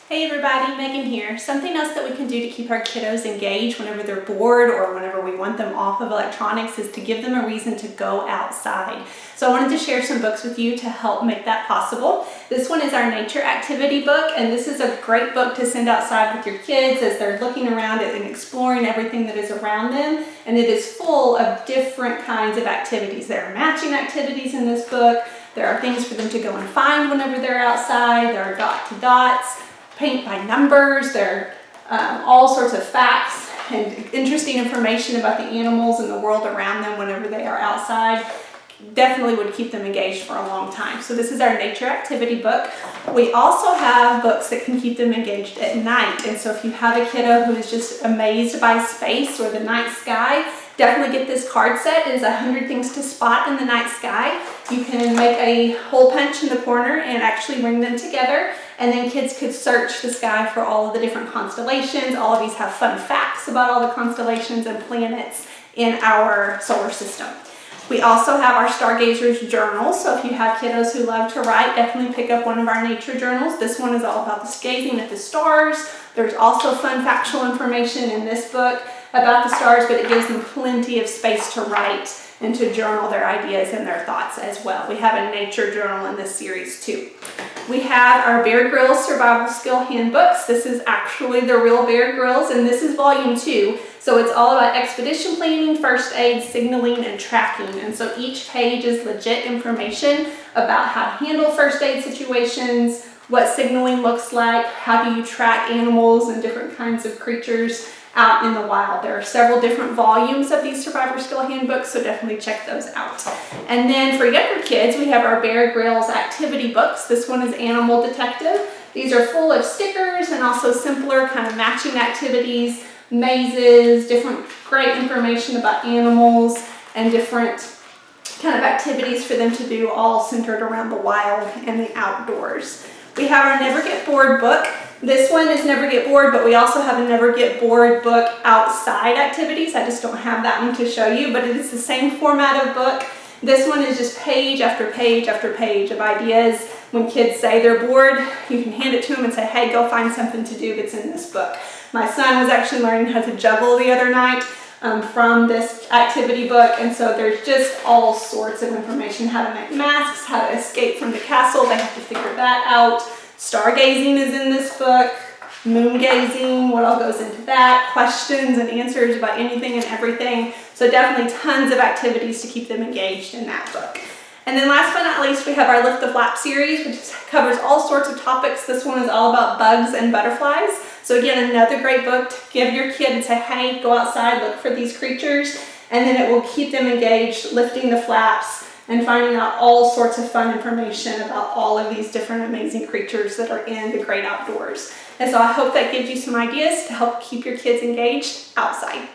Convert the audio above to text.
Hey everybody, Megan here. Something else that we can do to keep our kiddos engaged whenever they're bored or whenever we want them off of electronics is to give them a reason to go outside. So I wanted to share some books with you to help make that possible. This one is our nature activity book, and this is a great book to send outside with your kids as they're looking around and exploring everything that is around them. And it is full of different kinds of activities. There are matching activities in this book. There are things for them to go and find whenever they're outside. There are dot to dots. Paint by numbers. There are all sorts of facts and interesting information about the animals and the world around them whenever they are outside. Definitely would keep them engaged for a long time. So this is our nature activity book. We also have books that can keep them engaged at night. And so if you have a kiddo who is just amazed by space or the night sky, definitely get this card set. It is 100 Things to Spot in the Night Sky. You can make a hole punch in the corner and actually ring them together. And then kids could search the sky for all of the different constellations. All of these have fun facts about all the constellations and planets in our solar system. We also have our Stargazers journal. So if you have kiddos who love to write, definitely pick up one of our nature journals. This one is all about the gazing at the stars. There's also fun factual information in this book about the stars, but it gives them plenty of space to write and to journal their ideas and their thoughts as well. We have a nature journal in this series too. We have our Bear Grylls Survival Skill Handbooks. This is actually the real Bear Grylls, and this is volume 2. So it's all about expedition planning, first aid, signaling, and tracking. And so each page is legit information about how to handle first aid situations, what signaling looks like, how do you track animals and different kinds of creatures out in the wild. There are several different volumes of these survivor skill handbooks, so definitely check those out. And then for younger kids, we have our Bear Grylls activity books. This one is Animal Detective. These are full of stickers and also simpler kind of matching activities, mazes, different great information about animals, and different kind of activities for them to do, all centered around the wild and the outdoors. We have our Never Get Bored book. This one is Never Get Bored, but we also have a Never Get Bored book outside activities. I just don't have that one to show you, but it is the same format of book. This one is just page after page after page of ideas. When kids say they're bored, you can hand it to them and say, hey, go find something to do that's in this book. My son was actually learning how to juggle the other night from this activity book, and so there's just all sorts of information, how to make masks, how to escape from the castle. They have to figure that out. Stargazing is in this book, moon gazing, what all goes into that, questions and answers about anything and everything. So definitely tons of activities to keep them engaged in that book. And then last but not least, we have our Lift the Flap series, which covers all sorts of topics. This one is all about bugs and butterflies. So again, another great book to give your kid and say, hey, go outside, look for these creatures, and then it will keep them engaged, lifting the flaps and finding out all sorts of fun information about all of these different amazing creatures that are in the great outdoors. And so I hope that gives you some ideas to help keep your kids engaged outside.